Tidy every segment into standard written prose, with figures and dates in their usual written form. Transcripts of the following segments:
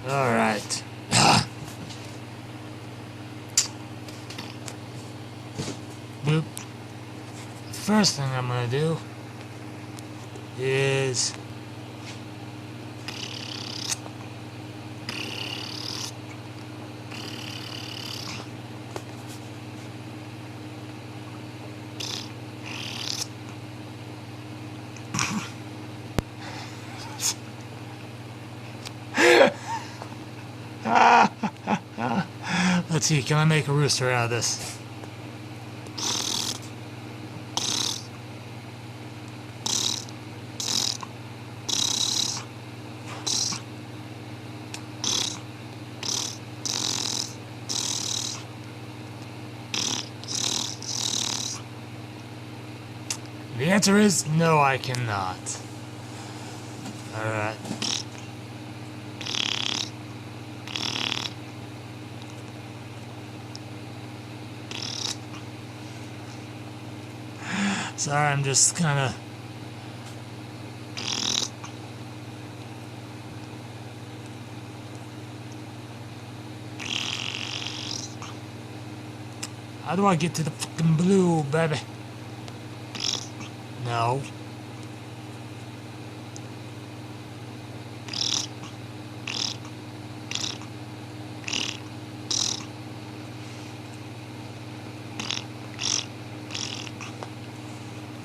Alright. Boop. The first thing I'm gonna do is let's see, can I make a rooster out of this? The answer is no, I cannot. Alright. Sorry, I'm just kind of... How do I get to the fucking blue, baby? No.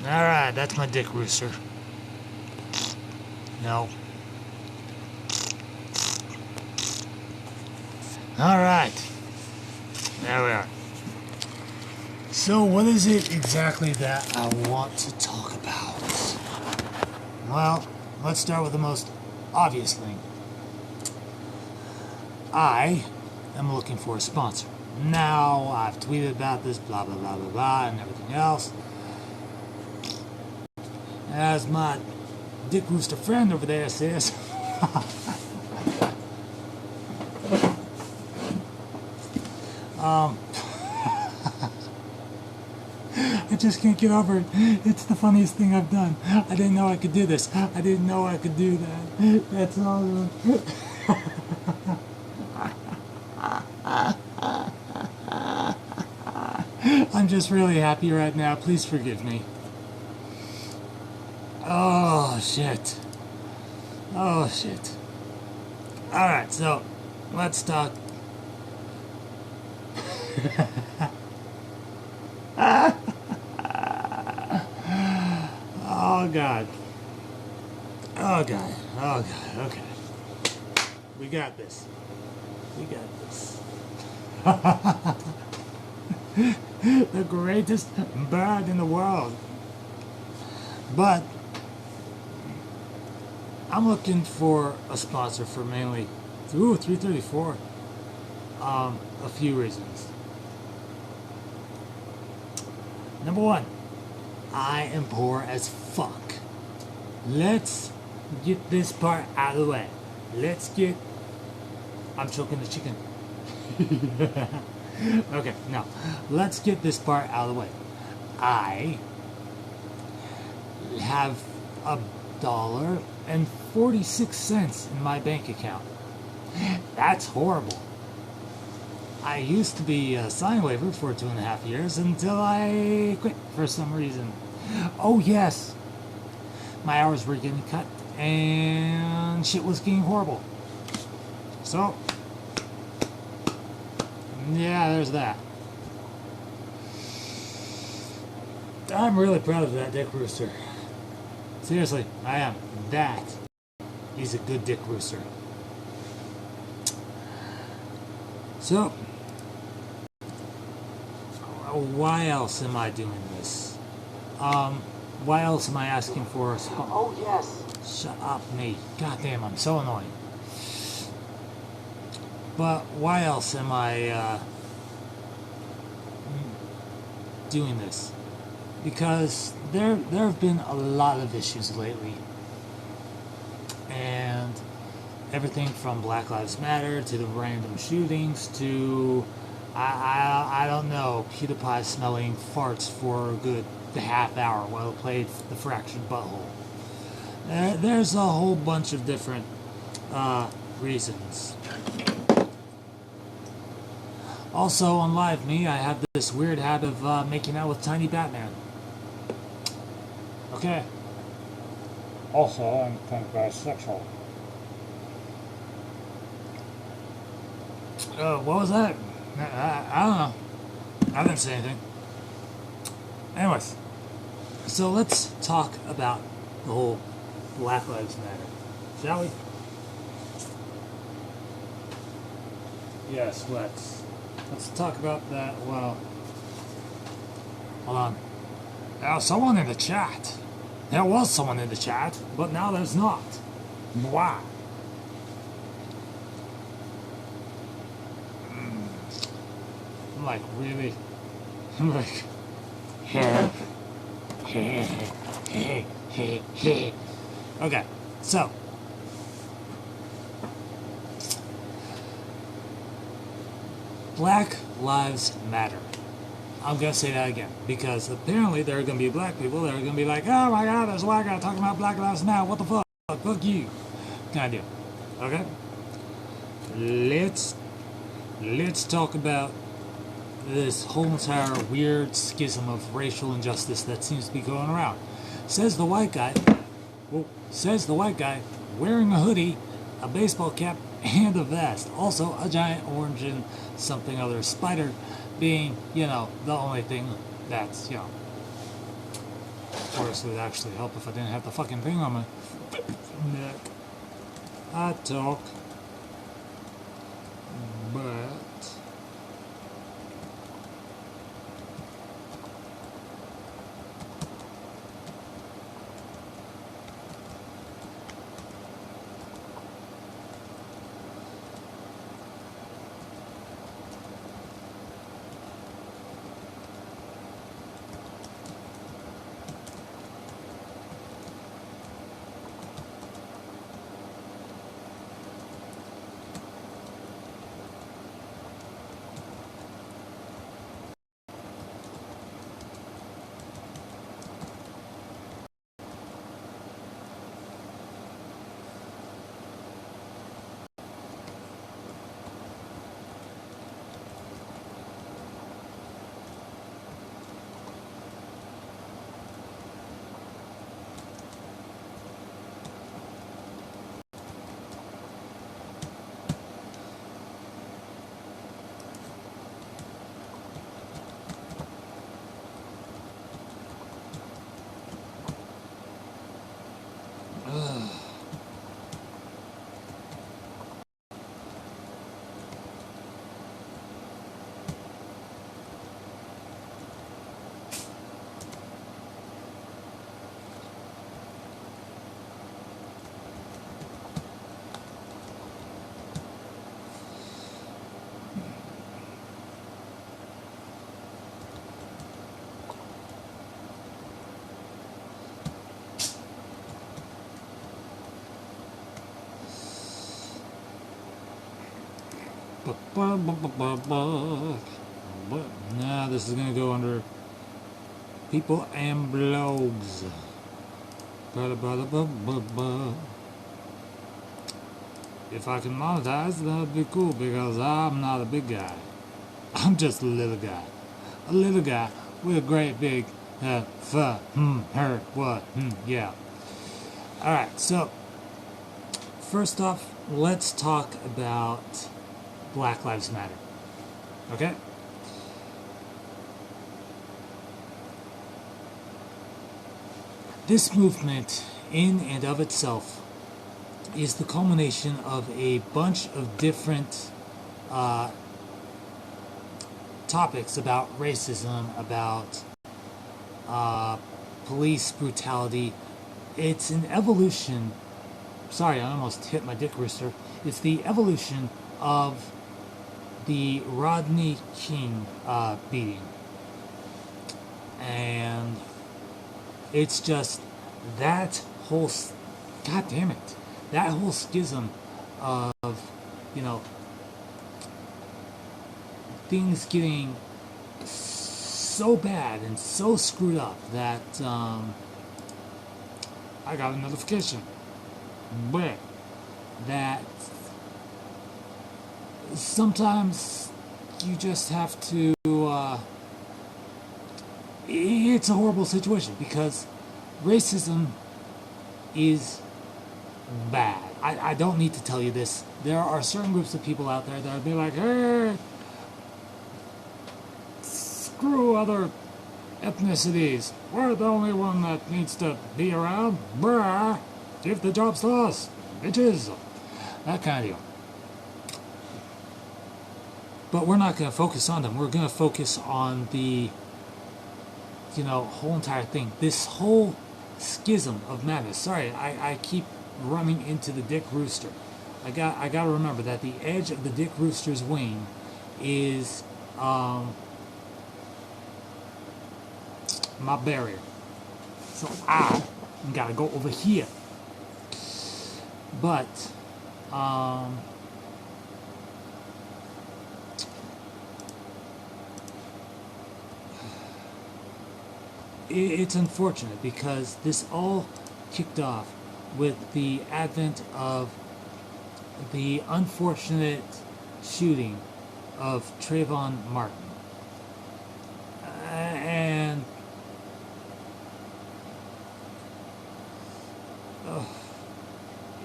Alright, that's my dick rooster. No. Alright. There we are. So what is it exactly that I want to talk about? Well, let's start with the most obvious thing. I am looking for a sponsor. Now, I've tweeted about this, blah, blah, blah, blah, blah, and everything else. As my dick rooster friend over there says, I just can't get over it. It's the funniest thing I've done. I didn't know I could do this. I didn't know I could do that. That's all. I'm just really happy right now. Please forgive me. Oh, shit. Oh, shit. Alright, so, let's talk. Oh, God. Oh, God. Oh, God. Okay. We got this. We got this. The greatest bird in the world. But I'm looking for a sponsor for mainly 334. A few reasons. Number one, I am poor as fuck. Let's get this part out of the way. I'm choking the chicken. Okay, now, let's get this part out of the way. I have $1.46 in my bank account. That's horrible. I used to be a sign waiver for 2.5 years until I quit for some reason. Oh yes, my hours were getting cut and shit was getting horrible. So, yeah, there's that. I'm really proud of that dick rooster. Seriously, I am. That is a good dick rooster. So, why else am I doing this? Why else am I asking for us? Oh yes. Shut up, me. Goddamn, I'm so annoying. But why else am I doing this? Because there have been a lot of issues lately, and everything from Black Lives Matter to the random shootings to I don't know, PewDiePie smelling farts for a good half hour while he played the fractured butthole. There's a whole bunch of different reasons. Also, on Live Me, I have this weird habit of making out with Tiny Batman. Okay. Also, I'm kind of bisexual. What was that? I don't know. I didn't say anything. Anyways, so let's talk about the whole Black Lives Matter, shall we? Yes, let's talk about that. Well, hold on. Now, someone in the chat. There was someone in the chat, but now there's not. Why? I'm like, really? I'm like, okay, so Black Lives Matter. I'm gonna say that again because apparently there are gonna be black people that are gonna be like, oh my god, there's a white guy talking about Black Lives Matter. What the fuck? Fuck you. Kind of deal. Okay. Let's talk about this whole entire weird schism of racial injustice that seems to be going around. Says the white guy wearing a hoodie, a baseball cap, and a vest. Also a giant orange and something other spider being, the only thing that's, of course it would actually help if I didn't have the fucking thing on my neck. I talk, but nah, this is gonna go under people and blogs. If I can monetize, that'd be cool because I'm not a big guy. I'm just a little guy. A little guy with a great big her, what, yeah. Alright, so first off, let's talk about Black Lives Matter. Okay? This movement, in and of itself, is the culmination of a bunch of different topics about racism, about police brutality. It's an evolution. Sorry, I almost hit my dick rooster. It's the evolution of the Rodney King beating. And it's just that whole, god damn it, that whole schism of, things getting so bad and so screwed up that I got a notification. But that sometimes you just have to, it's a horrible situation because racism is bad. I don't need to tell you this. There are certain groups of people out there that would be like, hey, screw other ethnicities. We're the only one that needs to be around. Bruh, give the jobs to us, bitches. That kind of deal. But we're not going to focus on them. We're going to focus on the, whole entire thing. This whole schism of madness. Sorry, I keep running into the Dick Rooster. I got to remember that the edge of the Dick Rooster's wing is my barrier. So I gotta go over here. But it's unfortunate because this all kicked off with the advent of the unfortunate shooting of Trayvon Martin. And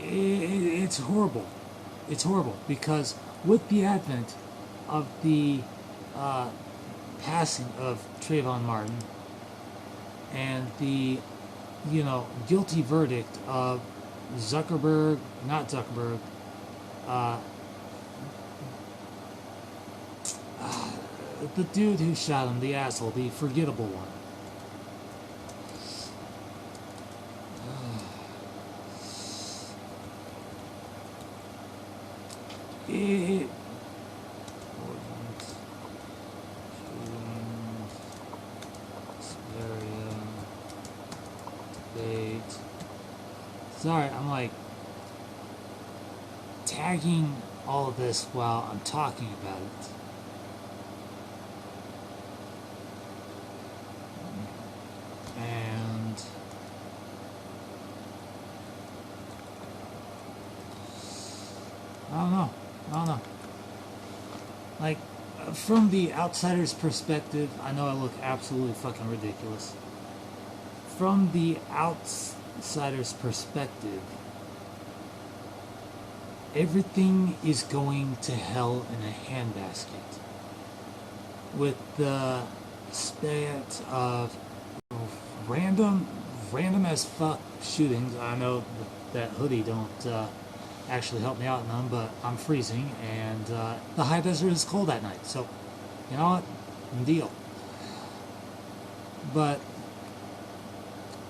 it's horrible. It's horrible because with the advent of the passing of Trayvon Martin and the guilty verdict of not Zuckerberg, the dude who shot him, the asshole, the forgettable one. Sorry, I'm like tagging all of this while I'm talking about it. And I don't know. Like, from the outsider's perspective, I know I look absolutely fucking ridiculous. From the outsider's perspective, everything is going to hell in a handbasket. With the spat of random as fuck shootings. I know that hoodie don't actually help me out none, but I'm freezing, and the high desert is cold at night, so you know what? Deal. But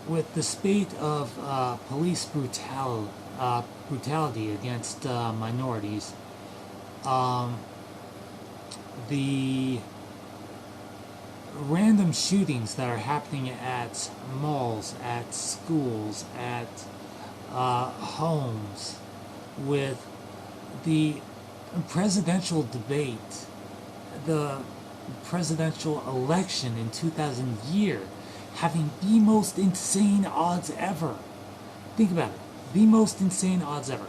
with the spate of police brutality against minorities, the random shootings that are happening at malls, at schools, at homes, with the presidential debate, the presidential election in 2000 having the most insane odds ever. Think about it. The most insane odds ever.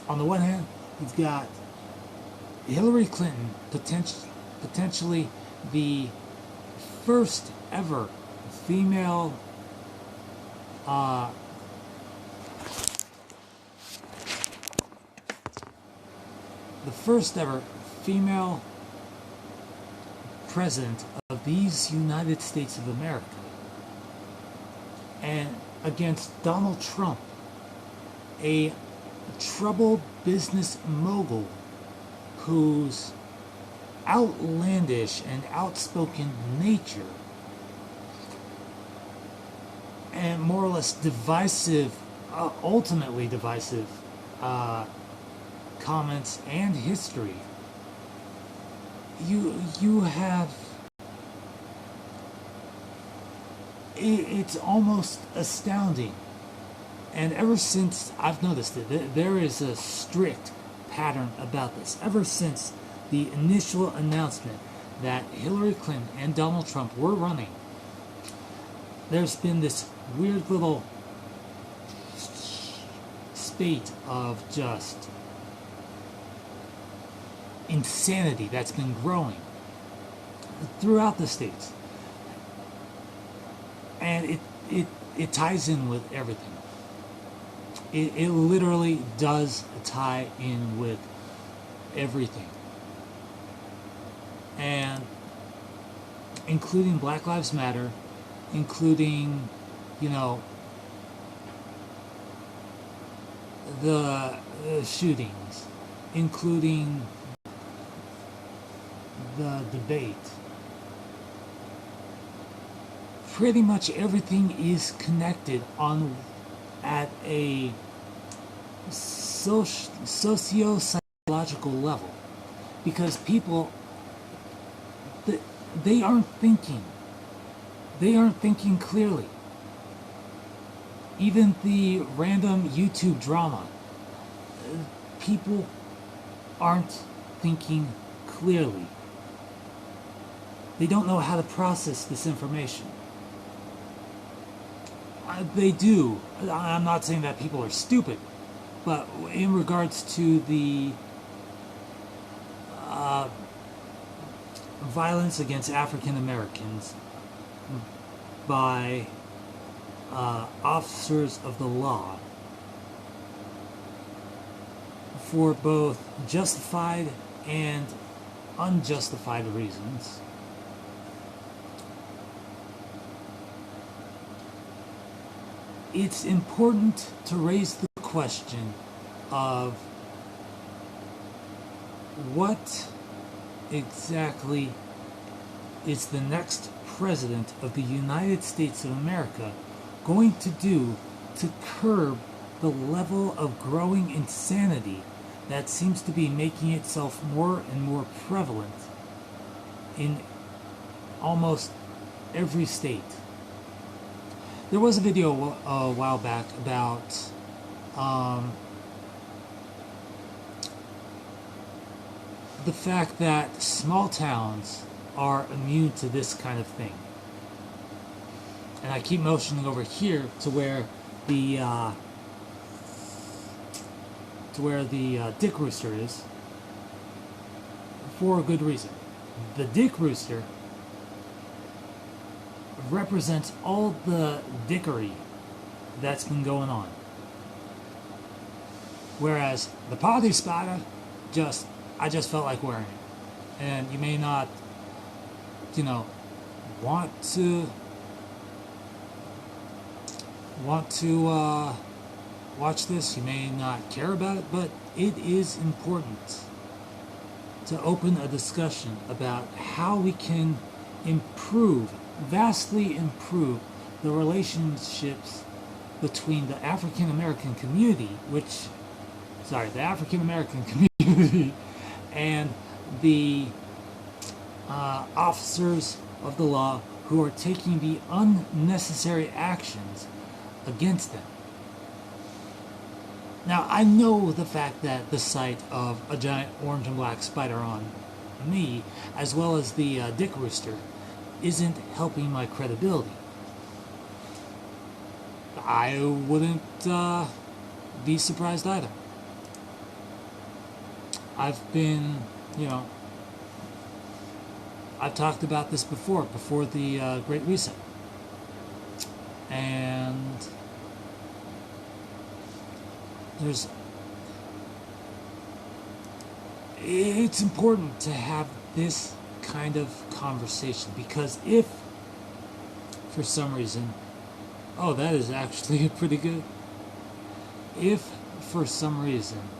On the one hand, you've got Hillary Clinton, potentially the first ever female president of these United States of America, and against Donald Trump, a troubled business mogul whose outlandish and outspoken nature and more or less divisive, ultimately divisive comments and history. You have, it's almost astounding. And ever since I've noticed it, there is a strict pattern about this. Ever since the initial announcement that Hillary Clinton and Donald Trump were running, there's been this weird little spate of just insanity that's been growing throughout the states. And it ties in with everything. It literally does tie in with everything. And including Black Lives Matter, including, you know, the shootings, including the debate. Pretty much everything is connected on at a socio-psychological level, because people, they aren't thinking. They aren't thinking clearly. Even the random YouTube drama, people aren't thinking clearly. They don't know how to process this information. They do. I'm not saying that people are stupid, but in regards to the violence against African Americans by officers of the law for both justified and unjustified reasons, it's important to raise the question of what exactly is the next president of the United States of America going to do to curb the level of growing insanity that seems to be making itself more and more prevalent in almost every state. There was a video a while back about the fact that small towns are immune to this kind of thing. And I keep motioning over here to where the Dick Rooster is, for a good reason. The Dick Rooster represents all the dickery that's been going on. Whereas the party spotter, I just felt like wearing it. And you may not, want to watch this, you may not care about it, but it is important to open a discussion about how we can vastly improve the relationships between the African American community, the African American community and the officers of the law who are taking the unnecessary actions against them. Now, I know the fact that the sight of a giant orange and black spider on me, as well as the Dick Rooster, isn't helping my credibility. I wouldn't be surprised either. I've been, I've talked about this before the Great Reset. And it's important to have this kind of conversation, because if for some reason, that is actually pretty good. If for some reason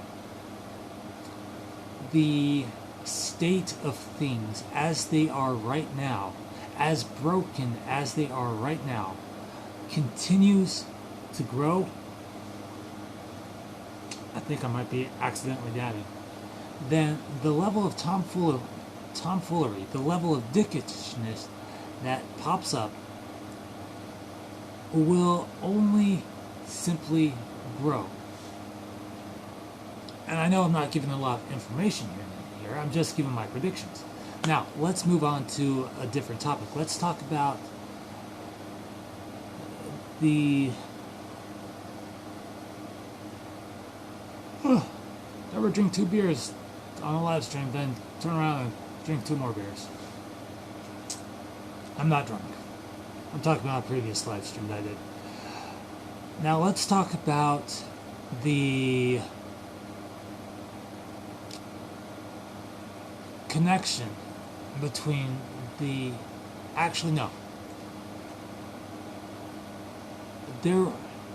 the state of things as they are right now, as broken as they are right now, continues to grow, I think I might be accidentally dadding, then the level of tomfoolery, the level of dickishness that pops up will only simply grow. And I know I'm not giving a lot of information here, I'm just giving my predictions. Now, let's move on to a different topic. Let's talk about I ever drink 2 beers on a live stream, then turn around and drink 2 more beers. I'm not drunk. I'm talking about a previous live stream that I did. Now let's talk about the connection between the... Actually, no.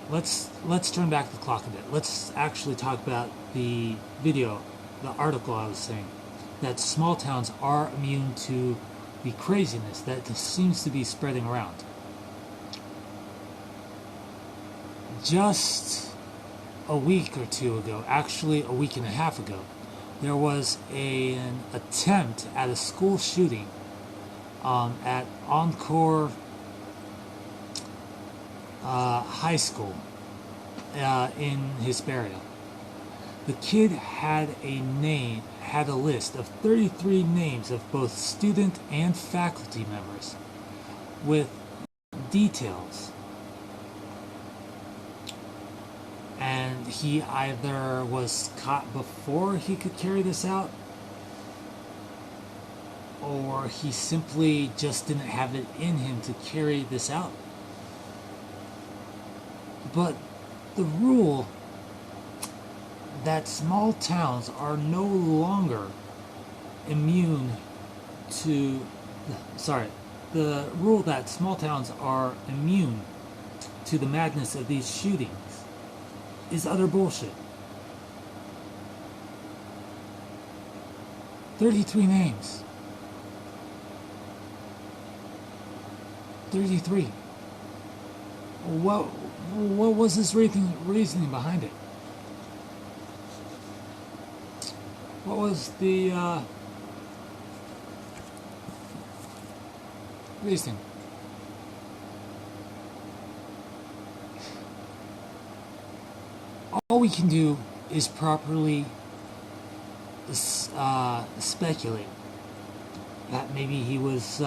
Let's turn back the clock a bit. Let's actually talk about the video, the article I was saying, that small towns are immune to the craziness that seems to be spreading around. Just a week or two ago, actually a week and a half ago, there was an attempt at a school shooting at Encore High School in Hesperia. The kid had a list of 33 names of both student and faculty members with details. And he either was caught before he could carry this out, or he simply just didn't have it in him to carry this out. But the rule that small towns are no longer immune to... the rule that small towns are immune to the madness of these shootings is utter bullshit. 33 names. 33. What was his reasoning behind it? What was the reasoning? All we can do is properly speculate that maybe he was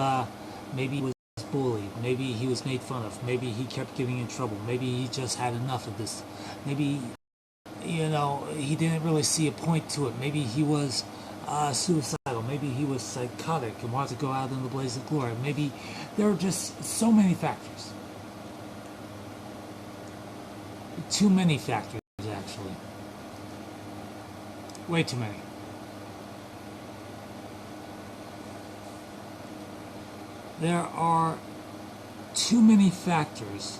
bullied, maybe he was made fun of, maybe he kept getting in trouble, maybe he just had enough of this, maybe, you know, he didn't really see a point to it, maybe he was suicidal, maybe he was psychotic and wanted to go out in the blaze of glory, maybe there are just so many factors. Too many factors, actually. Way too many. There are too many factors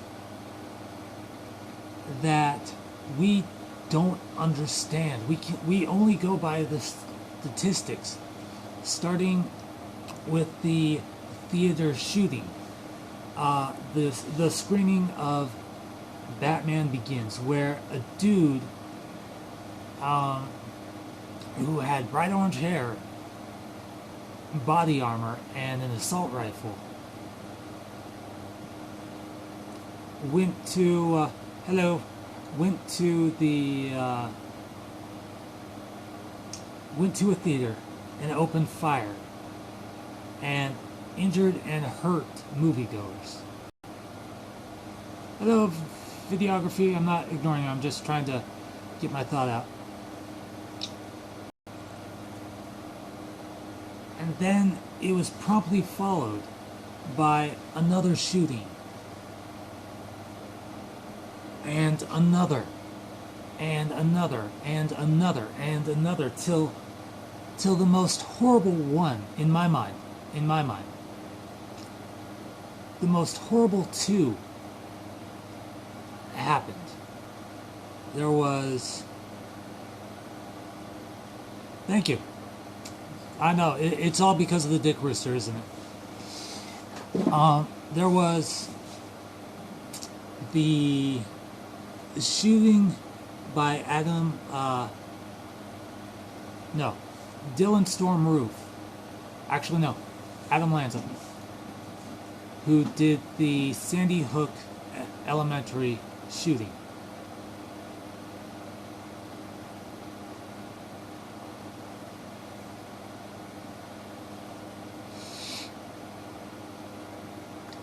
that we don't understand. We only go by the statistics, starting with the theater shooting, the screening of Batman Begins, where a dude who had bright orange hair, body armor, and an assault rifle went to a theater and opened fire and injured and hurt moviegoers. Hello, videography. I'm not ignoring you. I'm just trying to get my thought out. And then it was promptly followed by another shooting. And another. And another. And another. And another. Till the most horrible one, in my mind. The most horrible two happened. There was... Thank you. I know, it's all because of the Dick Rooster, isn't it? There was the shooting by Dylan Storm Roof. Actually, no, Adam Lanza, who did the Sandy Hook Elementary shooting.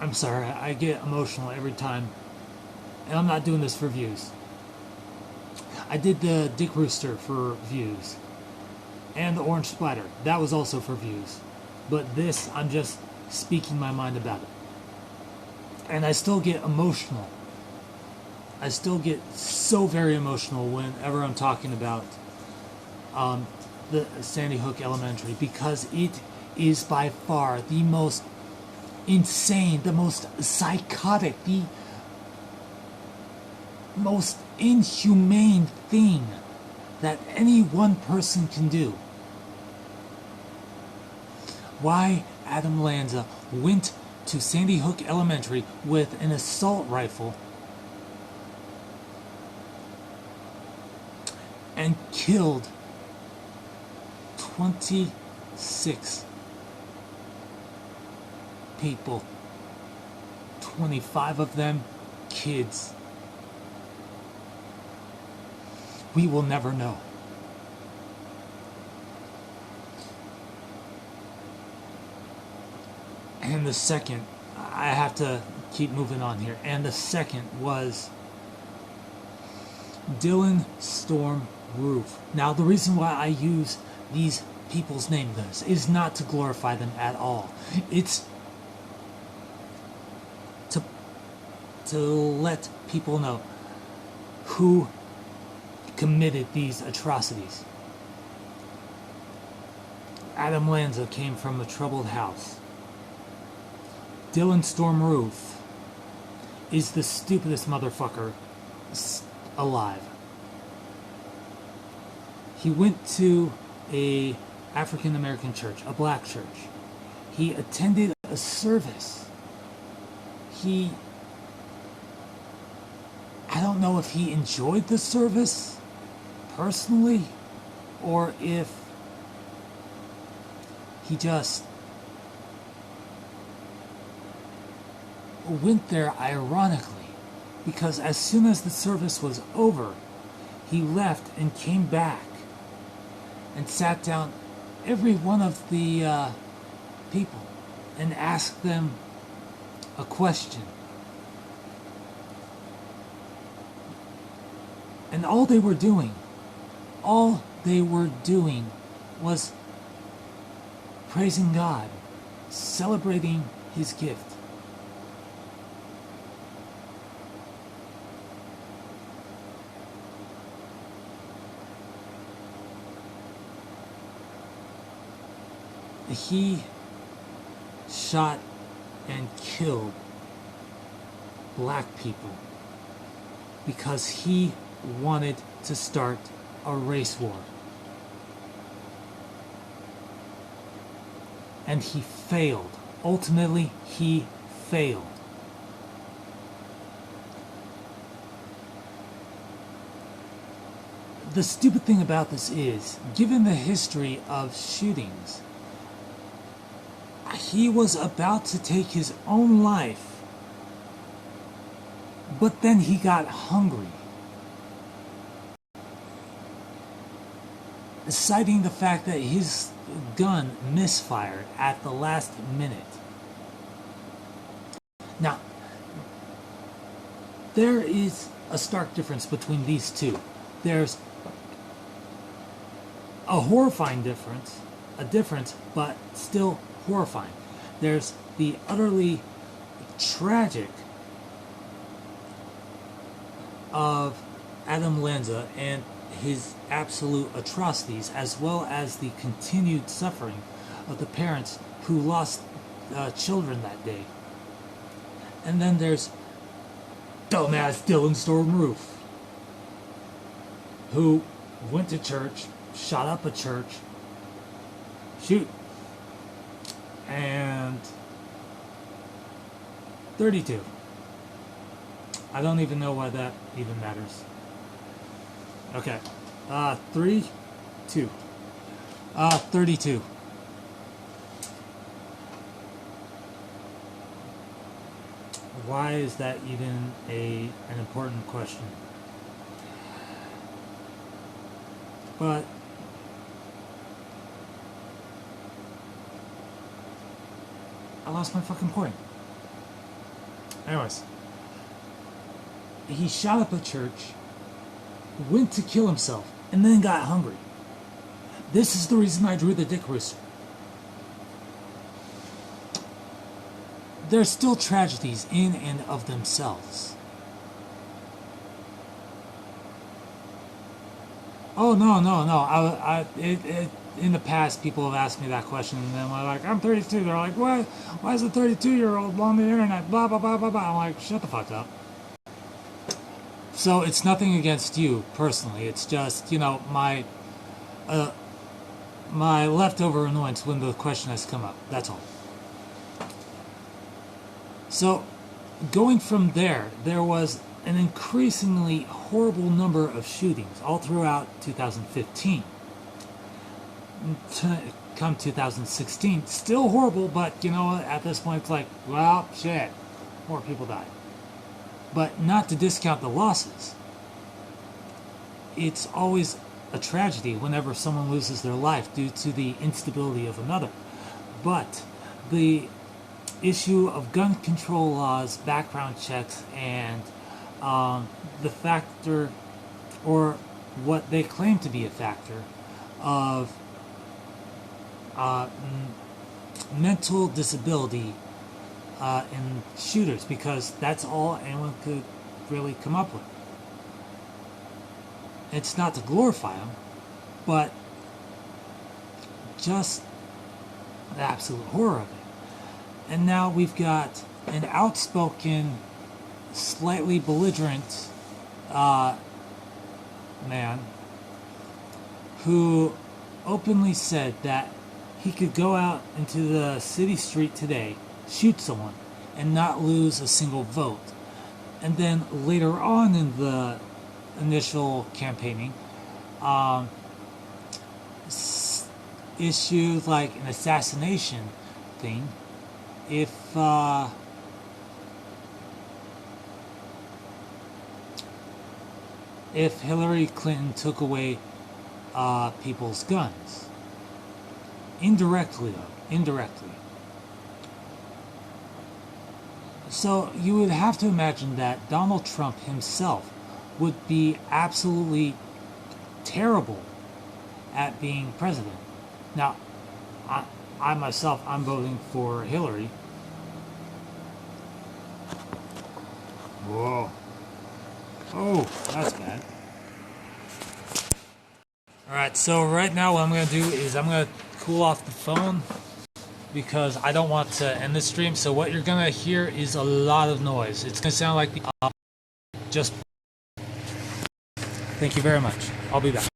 I'm sorry, I get emotional every time, and I'm not doing this for views. I did the Dick Rooster for views. And the orange spider. That was also for views. But this, I'm just speaking my mind about it. And I still get emotional. I still get so very emotional whenever I'm talking about the Sandy Hook Elementary, because it is by far the most insane, the most psychotic, the most inhumane thing that any one person can do. Why Adam Lanza went to Sandy Hook Elementary with an assault rifle and killed 26 people, 25 of them kids. We will never know. And the second, I have to keep moving on here, and the second was Dylan Storm Roof. Now, the reason why I use these people's names is not to glorify them at all. It's to let people know who committed these atrocities. Adam Lanza came from a troubled house. Dylan Storm Roof is the stupidest motherfucker alive. He went to a African American church, a black church. He attended a service. I don't know if he enjoyed the service personally, or if he just went there ironically, because as soon as the service was over, he left and came back and sat down every one of the people and asked them a question. And all they were doing was praising God, celebrating his gift. He shot and killed black people because he wanted to start a race war. And he failed. Ultimately, he failed. The stupid thing about this is, given the history of shootings, he was about to take his own life, but then he got hungry, citing the fact that his gun misfired at the last minute. Now, there is a stark difference between these two. There's a horrifying difference, but still horrifying. There's the utterly tragic of Adam Lanza and his absolute atrocities, as well as the continued suffering of the parents who lost children that day. And then there's dumbass Dylan Storm Roof, who went to church, shot up a church, and 32. I don't even know why that even matters. Okay. 3, 2. 32. Why is that even an important question? But I lost my fucking point. Anyways, he shot up a church, went to kill himself, and then got hungry. This is the reason I drew the dick rooster. There's still tragedies in and of themselves. Oh, no. In the past, people have asked me that question, and then I'm like, I'm 32. They're like, what? Why is a 32-year-old on the internet? Blah, blah, blah, blah, blah. I'm like, shut the fuck up. So it's nothing against you personally. It's just, my leftover annoyance when the question has come up. That's all. So going from there was an increasingly horrible number of shootings all throughout 2015. Come 2016, still horrible, but at this point it's like, well, shit, more people died. But not to discount the losses. It's always a tragedy whenever someone loses their life due to the instability of another. But the issue of gun control laws, background checks, and the factor, or what they claim to be a factor, of mental disability in shooters, because that's all anyone could really come up with. It's not to glorify them, but just the absolute horror of it. And now we've got an outspoken, slightly belligerent man who openly said that he could go out into the city street today, shoot someone, and not lose a single vote. And then later on in the initial campaigning, issued like an assassination thing if Hillary Clinton took away people's guns. Indirectly. So you would have to imagine that Donald Trump himself would be absolutely terrible at being president. Now, I myself, I'm voting for Hillary. Whoa. Oh, that's bad. Alright, so right now what I'm going to do is I'm going to cool off the phone because I don't want to end the stream. So what you're going to hear is a lot of noise. It's going to sound like the just. Thank you very much. I'll be back.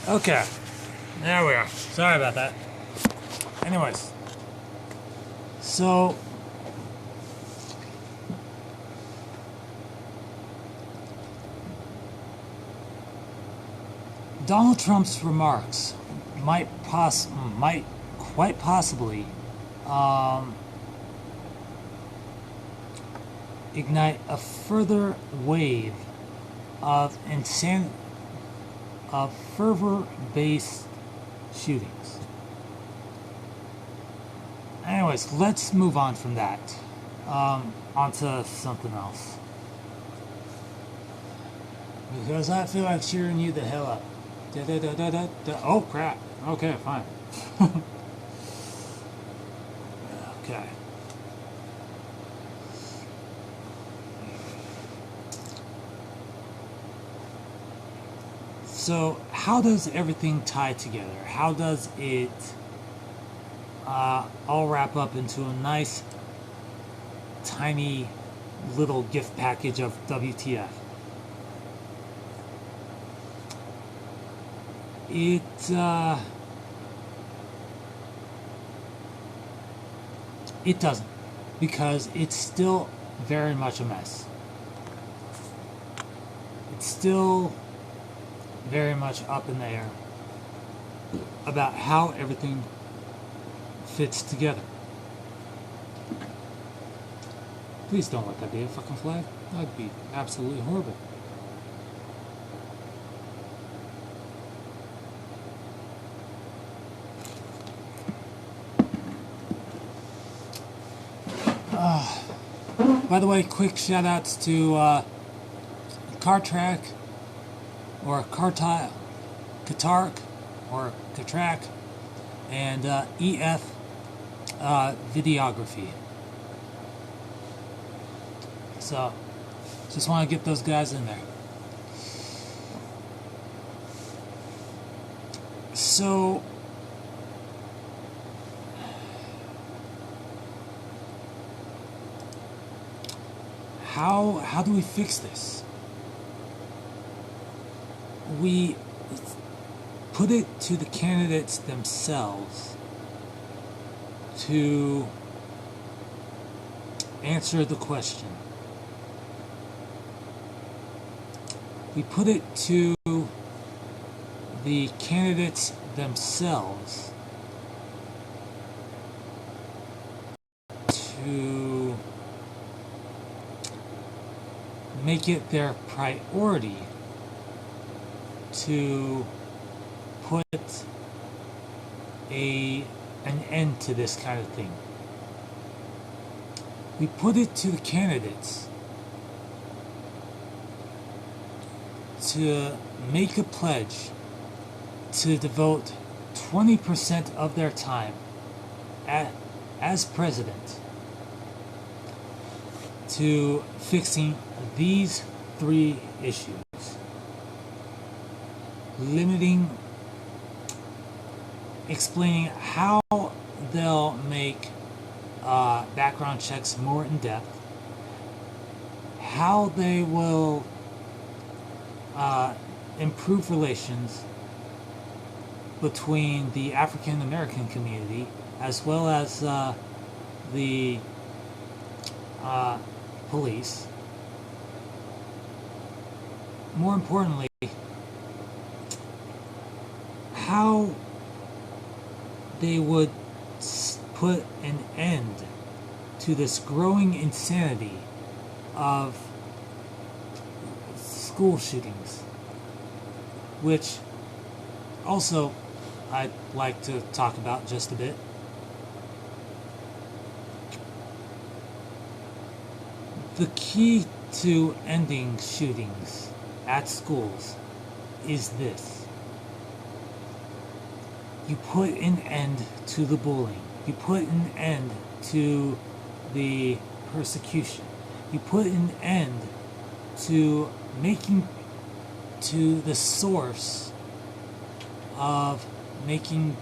Okay, there we are. Sorry about that. Anyways, so Donald Trump's remarks might quite possibly ignite a further wave of fervor-based shootings. Anyways, let's move on from that. Onto something else. Because I feel like cheering you the hell up. Da, da, da, da, da, da. Oh crap. Okay, fine. Okay. So, how does everything tie together? How does it all wrap up into a nice, tiny little gift package of WTF? It doesn't, because it's still very much a mess. It's still very much up in the air about how everything fits together. Please don't let that be a fucking flag. That'd be absolutely horrible. By the way, quick shout outs to Car Track or Cartile, Katark or Katrak, and EF Videography. So, just want to get those guys in there. So, how do we fix this? We put it to the candidates themselves to answer the question. We put it to the candidates themselves to make it their priority to put an end to this kind of thing. We put it to the candidates to make a pledge to devote 20% of their time as president to fixing these three issues. Explaining how they'll make background checks more in depth, how they will improve relations between the African American community as well as the police. More importantly, how they would put an end to this growing insanity of school shootings, which also I'd like to talk about just a bit. The key to ending shootings at schools is this. You put an end to the bullying. You put an end to the persecution. You put an end to making to the source of making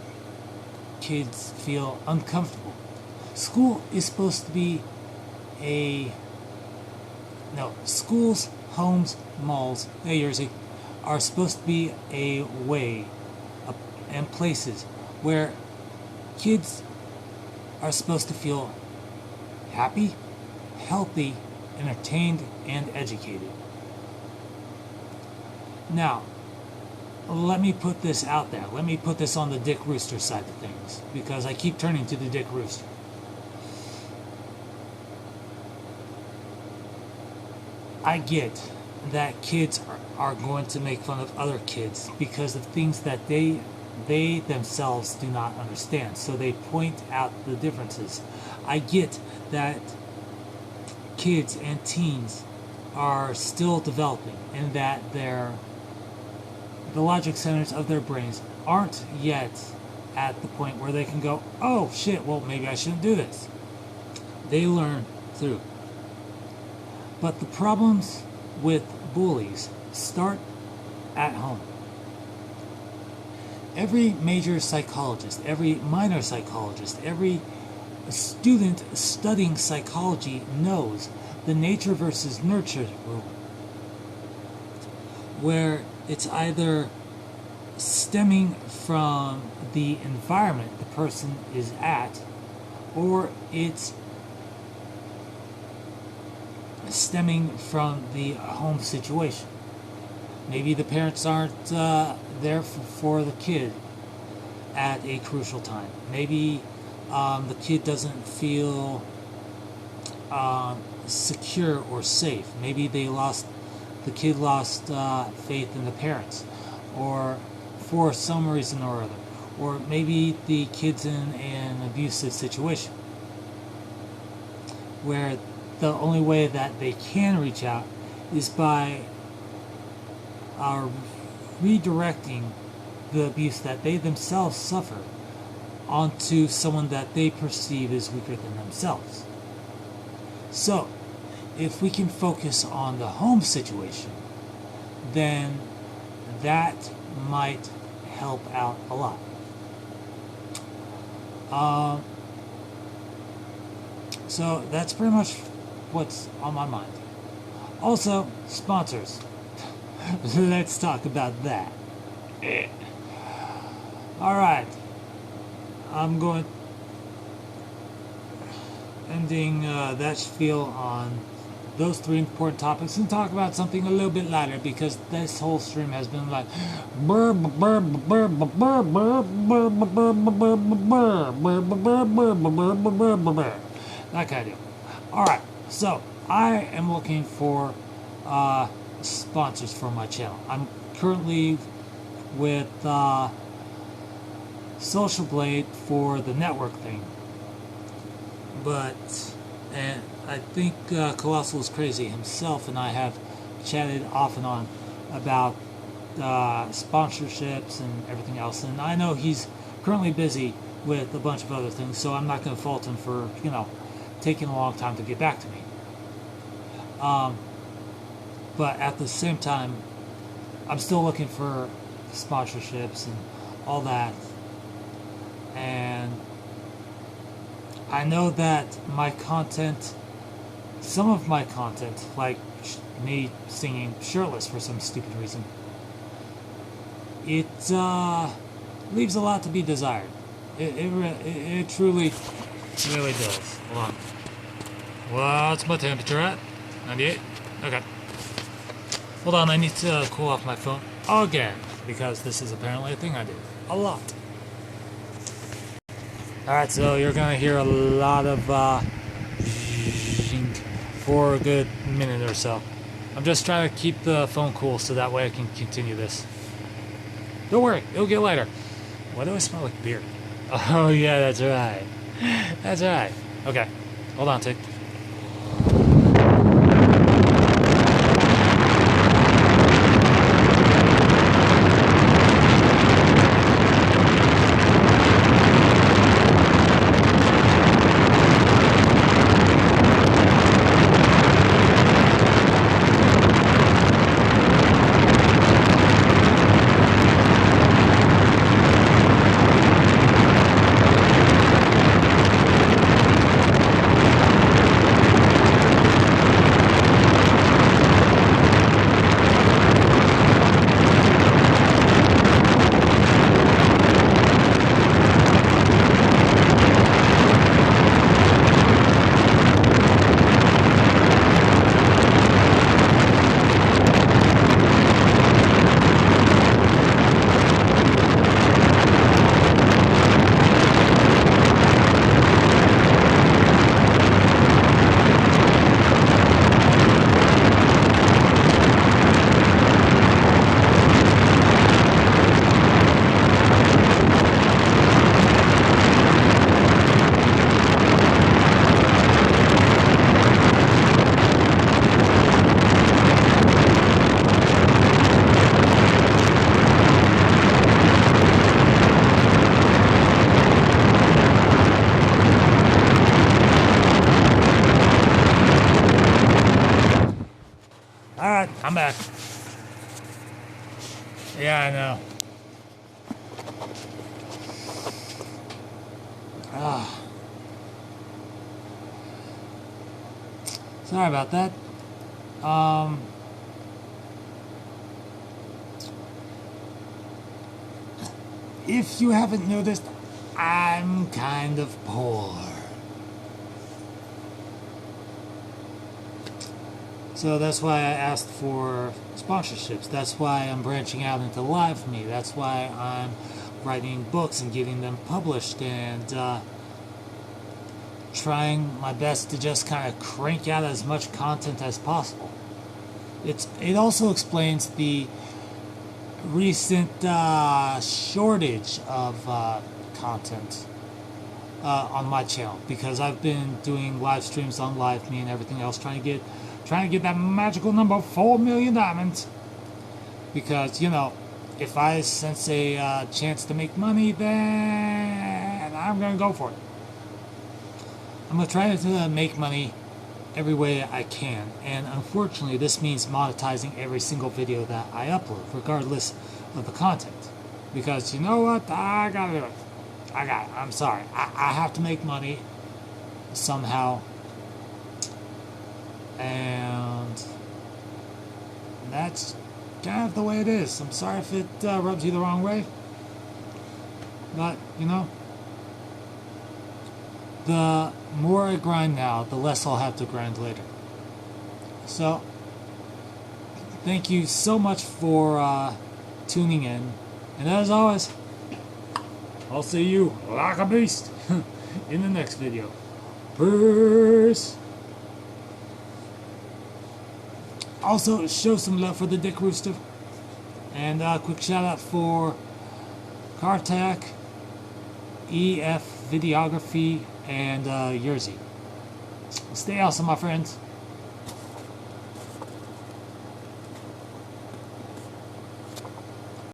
kids feel uncomfortable. School is supposed to be schools, homes, malls, are supposed to be a way and places where kids are supposed to feel happy, healthy, entertained, and educated. Now, let me put this out there. Let me put this on the Dick Rooster side of things, because I keep turning to the Dick Rooster. I get that kids are going to make fun of other kids because of things that they they themselves do not understand. So they point out the differences. I get that kids and teens are still developing and that the logic centers of their brains aren't yet at the point where they can go, oh shit, well maybe I shouldn't do this. They learn through. But the problems with bullies start at home. Every major psychologist, every minor psychologist, every student studying psychology knows the nature versus nurture rule, where it's either stemming from the environment the person is at, or it's stemming from the home situation. Maybe the parents aren't there for the kid at a crucial time. Maybe the kid doesn't feel secure or safe. Maybe the kid lost faith in the parents, or for some reason or other. Or maybe the kid's in an abusive situation where the only way that they can reach out is by redirecting the abuse that they themselves suffer onto someone that they perceive as weaker than themselves. So, if we can focus on the home situation, then that might help out a lot. So that's pretty much what's on my mind. Also, sponsors. Let's talk about that. Alright. I'm going ending that spiel on those three important topics and talk about something a little bit lighter, because this whole stream has been like that kind of deal. Alright, so I am looking for sponsors for my channel. I'm currently with Social Blade for the network thing, and I think Colossal is Crazy himself and I have chatted off and on about sponsorships and everything else, and I know he's currently busy with a bunch of other things, so I'm not going to fault him for, taking a long time to get back to me. But at the same time, I'm still looking for sponsorships and all that. And I know that my content, some of my content, like me singing shirtless for some stupid reason, it leaves a lot to be desired. It truly does. Hold on. What's my temperature at? 98? Okay. Hold on, I need to cool off my phone again, because this is apparently a thing I do a lot. Alright, so you're gonna hear a lot of for a good minute or so. I'm just trying to keep the phone cool so that way I can continue this. Don't worry, it'll get lighter. Why do I smell like beer? Oh yeah, that's right. That's right. Okay, hold on, tick. I'm back. Yeah, I know. Sorry about that. If you haven't noticed, I'm kind of poor. So that's why I asked for sponsorships. That's why I'm branching out into live me. That's why I'm writing books and getting them published and trying my best to just kind of crank out as much content as possible. It also explains the recent shortage of content on my channel, because I've been doing live streams on live me and everything else, trying to get that magical number 4 million diamonds. Because, you know, if I sense a chance to make money, then I'm gonna go for it. I'm gonna try to make money every way I can, and unfortunately this means monetizing every single video that I upload, regardless of the content. Because you know what, I gotta do it. I'm sorry, I have to make money somehow, and that's kind of the way it is. I'm sorry if it rubs you the wrong way, but you know, the more I grind now, the less I'll have to grind later. So, thank you so much for tuning in. And as always, I'll see you like a beast in the next video. Peace! Also, show some love for the Dick Rooster. And a quick shout out for Kartak, EF Videography, and Yerzy. Stay awesome, my friends.